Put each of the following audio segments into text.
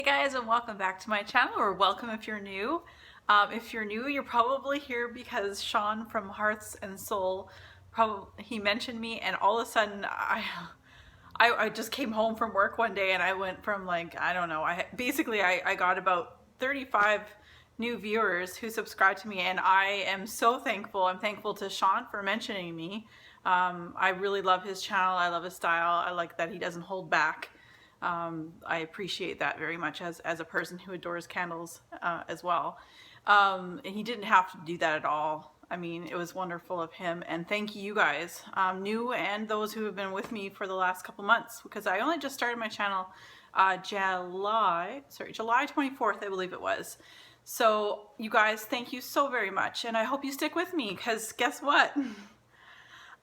Hey guys, and welcome back to my channel, or welcome if you're new. If you're new, you're probably here because Sean from Hearts and Soul, he mentioned me, and all of a sudden I just came home from work one day and I went from, like, I don't know, I got about 35 new viewers who subscribed to me, and I am so thankful. I'm thankful to Sean for mentioning me. I really love his channel. I love his style. I like that he doesn't hold back. I appreciate that very much as a person who adores candles as well. And he didn't have to do that at all. I mean, it was wonderful of him, and thank you guys, new and those who have been with me for the last couple months, because I only just started my channel July 24th, I believe it was. So you guys, thank you so very much, and I hope you stick with me, because guess what?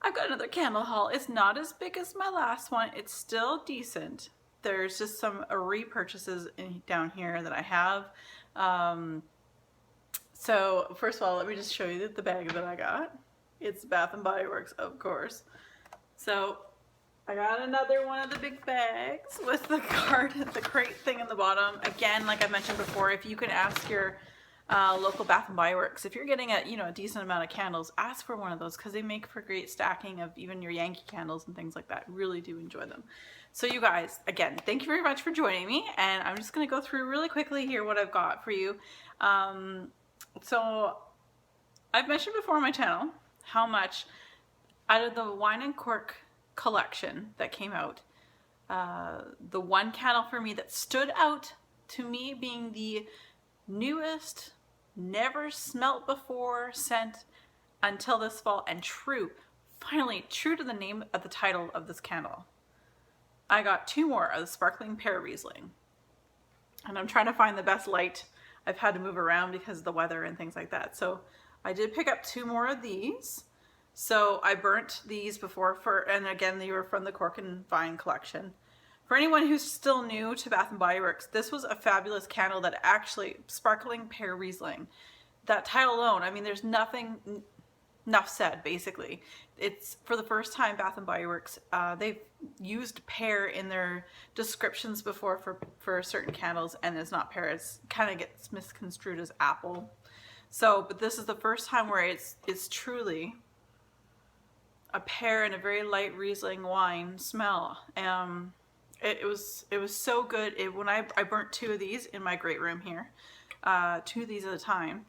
I've got another candle haul. It's not as big as my last one. It's still decent. There's just some repurchases down here that I have. So first of all, let me just show you the bag that I got. It's Bath & Body Works, of course. So I got another one of the big bags with the card, the crate thing in the bottom. Again, like I mentioned before, if you can ask your local Bath & Body Works, if you're getting a decent amount of candles, ask for one of those, because they make for great stacking of even your Yankee candles and things like that. Really do enjoy them. So you guys, again, thank you very much for joining me, and I'm just going to go through really quickly here what I've got for you. So I've mentioned before on my channel how much out of the Wine and Cork collection that came out, the one candle for me that stood out to me being the newest, never smelt before scent until this fall, and finally true to the name of the title of this candle. I got two more of the Sparkling Pear Riesling, and I'm trying to find the best light. I've had to move around because of the weather and things like that. So I did pick up two more of these. So I burnt these before, and again, they were from the Cork and Vine collection. For anyone who's still new to Bath & Body Works, this was a fabulous candle that actually, Sparkling Pear Riesling, that title alone, I mean, there's enough said, basically. It's for the first time Bath & Body Works, they've used pear in their descriptions before for certain candles, and it's not pear, it's kind of gets misconstrued as apple. So, but this is the first time where it's truly a pear and a very light Riesling wine smell. It was so good. When I burnt two of these in my great room here, two of these at a time,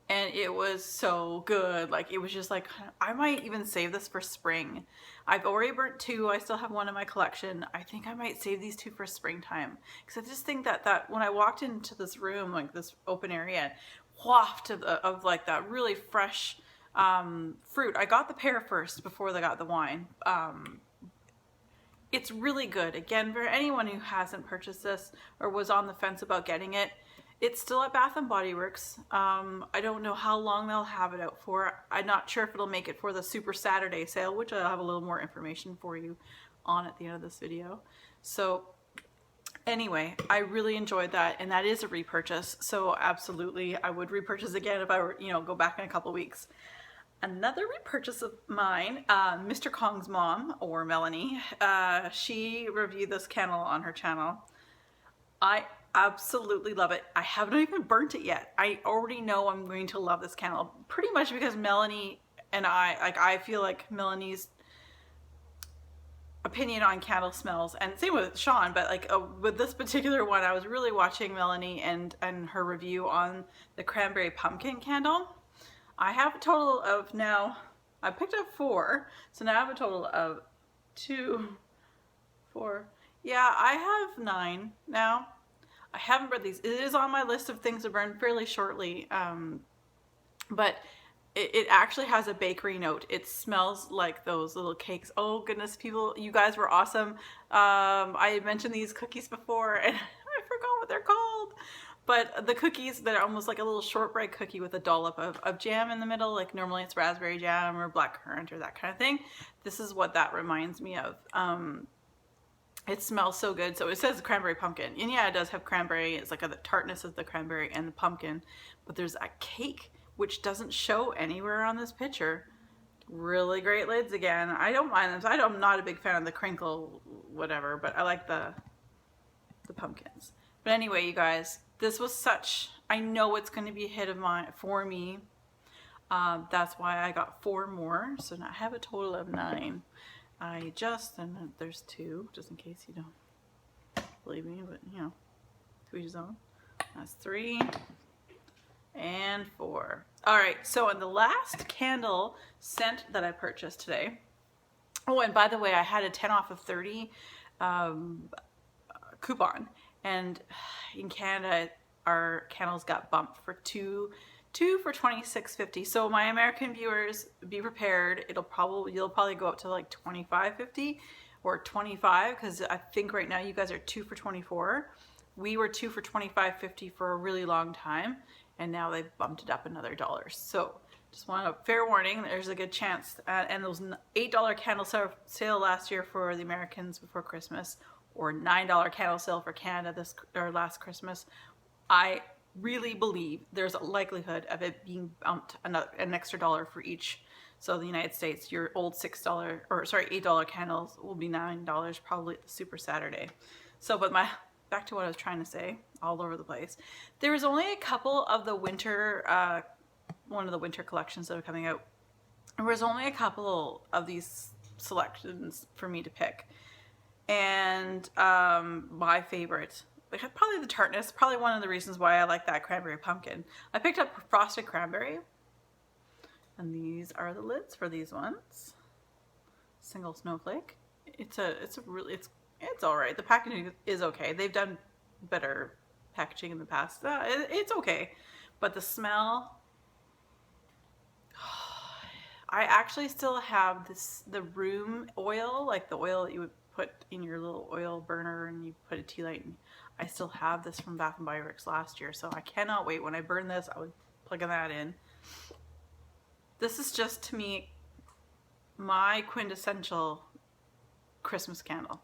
and it was so good. Like, it was just like, I might even save this for spring. I've already burnt two. I still have one in my collection. I think I might save these two for springtime, because I just think that when I walked into this room, like this open area, waft of like that really fresh fruit. I got the pear first before they got the wine. It's really good. Again, for anyone who hasn't purchased this or was on the fence about getting it, it's still at Bath & Body Works. I don't know how long they'll have it out for. I'm not sure if it'll make it for the Super Saturday sale, which I'll have a little more information for you on at the end of this video. So anyway, I really enjoyed that, and that is a repurchase. So absolutely, I would repurchase again if I were, go back in a couple weeks. Another repurchase of mine, Mr. Kong's mom, or Melanie, she reviewed this candle on her channel. I absolutely love it. I haven't even burnt it yet. I already know I'm going to love this candle, pretty much because Melanie and I feel like Melanie's opinion on candle smells, and same with Sean, but like with this particular one, I was really watching Melanie and her review on the Cranberry Pumpkin candle. I have a total of now, I picked up 4, so now I have a total of 2, 4, yeah, I have 9 now. I haven't read these. It is on my list of things to burn fairly shortly, but it actually has a bakery note. It smells like those little cakes. Oh goodness, people, you guys were awesome. I had mentioned these cookies before, and I forgot what they're called. But the cookies that are almost like a little shortbread cookie with a dollop of jam in the middle, like normally it's raspberry jam or blackcurrant or that kind of thing. This is what that reminds me of. It smells so good. So it says cranberry pumpkin, and yeah, it does have cranberry. It's like the tartness of the cranberry and the pumpkin, but there's a cake which doesn't show anywhere on this picture. Really great lids again. I don't mind them. I'm not a big fan of the crinkle whatever, but I like the pumpkins. But anyway, you guys, this was such, I know it's going to be a hit of mine for me. That's why I got 4 more. So now I have a total of 9. And then there's 2, just in case you don't believe me, but you know, to each his own. That's 3 and 4. All right, so on the last candle scent that I purchased today, oh, and by the way, I had a 10 off of 30 coupon, and in Canada, our candles got bumped for two for $26.50. So my American viewers, be prepared. You'll probably go up to like $25.50 or 25, because I think right now you guys are 2 for $24. We were 2 for $25.50 for a really long time, and now they've bumped it up another $1. So just want a fair warning, there's a good chance. And those $8 candle sale last year for the Americans before Christmas, or $9 candle sale for Canada last Christmas, I really believe there's a likelihood of it being bumped an extra $1 for each. So the United States, your old $8 candles will be $9 probably at the Super Saturday. So, but back to what I was trying to say, all over the place. There was only a couple of the winter, one of the winter collections that are coming out. There was only a couple of these selections for me to pick. And my favorite, probably the tartness, probably one of the reasons why I like that cranberry pumpkin. I picked up frosted cranberry. And these are the lids for these ones. Single snowflake. It's all right. The packaging is okay. They've done better packaging in the past. It's okay. But the smell, I actually still have the room oil, like the oil that you would put in your little oil burner and you put a tea light in. I still have this from Bath & Body Works last year, so I cannot wait. When I burn this, I would plug that in. This is just, to me, my quintessential Christmas candle.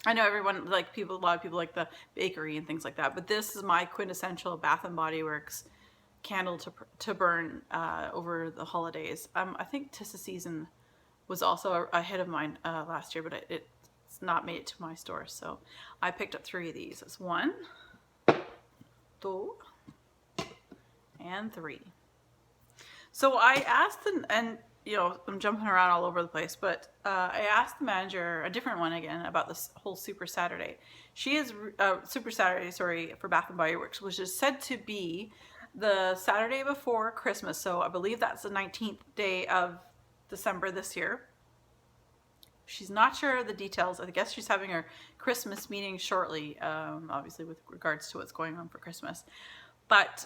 I know a lot of people like the bakery and things like that, but this is my quintessential Bath & Body Works candle to burn over the holidays. I think 'Tis the Season was also a hit of mine last year, but it's not made it to my store. So I picked up 3 of these. It's 1, 2, and 3. So I asked and you know, I'm jumping around all over the place, but I asked the manager, a different one again, about this whole Super Saturday. She is Super Saturday, for Bath & Body Works, which is said to be the Saturday before Christmas. So I believe that's the 19th day of December this year. She's not sure of the details. I guess she's having her Christmas meeting shortly, obviously with regards to what's going on for Christmas. But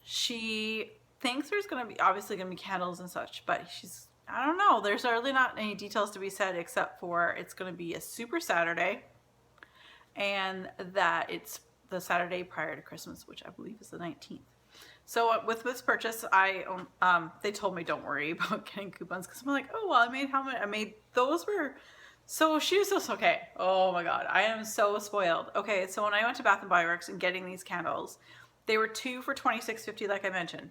she thinks there's obviously going to be candles and such, but I don't know. There's really not any details to be said except for it's going to be a Super Saturday and that it's the Saturday prior to Christmas, which I believe is the 19th. So with this purchase, they told me don't worry about getting coupons, because I'm like, oh, well, I made those were, so she was just okay. Oh my God, I am so spoiled. Okay, so when I went to Bath & Body Works and getting these candles, they were 2 for $26.50, like I mentioned.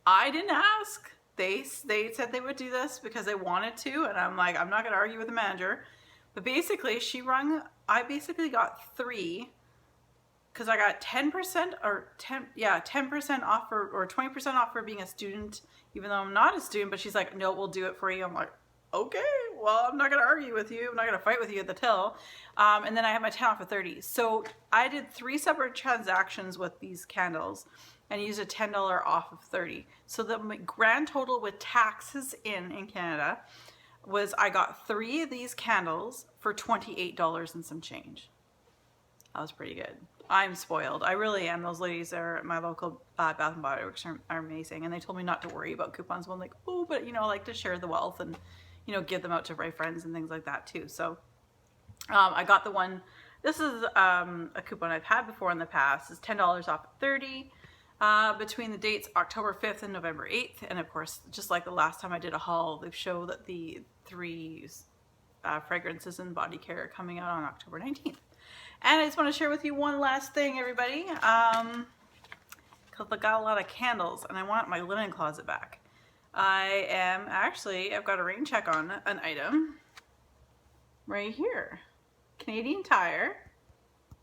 I didn't ask. They said they would do this because they wanted to, and I'm like, I'm not going to argue with the manager. But basically, I basically got 3, because I got 10% off or 20% off for being a student, even though I'm not a student. But she's like, no, we'll do it for you. I'm like, okay, well, I'm not going to argue with you. I'm not going to fight with you at the till. And then I have my 10 off of 30. So I did 3 separate transactions with these candles and used a $10 off of 30. So the grand total with taxes in Canada was I got 3 of these candles for $28 and some change. That was pretty good. I'm spoiled. I really am. Those ladies there at my local Bath & Body Works are amazing. And they told me not to worry about coupons. Well, I'm like, oh, but you know, I like to share the wealth and, you know, give them out to my friends and things like that too. So I got the one. This is a coupon I've had before in the past. It's $10 off at 30. Between the dates October 5th and November 8th. And of course, just like the last time I did a haul, they show that the 3 fragrances and body care are coming out on October 19th. And I just want to share with you one last thing, everybody. Because I got a lot of candles and I want my linen closet back. I've got a rain check on an item right here. Canadian Tire.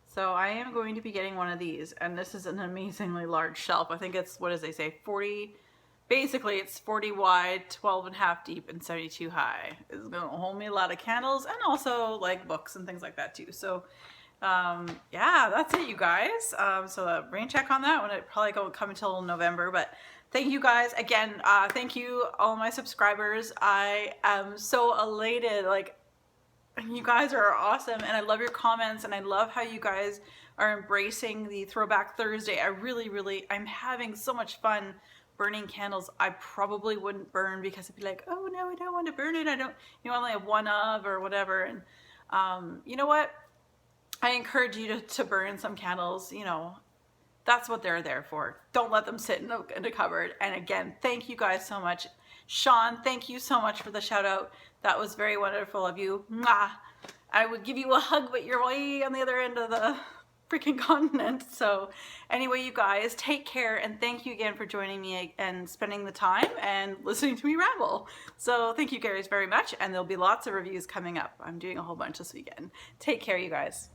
So I am going to be getting one of these, and this is an amazingly large shelf. I think it's, what does they say, 40, basically it's 40 wide, 12.5 deep, and 72 high. It's gonna hold me a lot of candles, and also like books and things like that too. So yeah, that's it, you guys. So the rain check on that one, it probably won't come until November, but thank you guys again. Thank you all my subscribers. I am so elated. Like, you guys are awesome, and I love your comments, and I love how you guys are embracing the Throwback Thursday. I'm having so much fun burning candles I probably wouldn't burn, because I'd be like, oh no, I don't want to burn it. I don't, you know, I only have one of or whatever. And you know what? I encourage you to burn some candles. You know, that's what they're there for. Don't let them sit in the cupboard. And again, thank you guys so much. Sean, thank you so much for the shout out. That was very wonderful of you. Mwah. I would give you a hug, but you're way on the other end of the freaking continent. So anyway, you guys, take care, and thank you again for joining me and spending the time and listening to me ramble. So thank you guys very much, and there'll be lots of reviews coming up. I'm doing a whole bunch this weekend. Take care, you guys.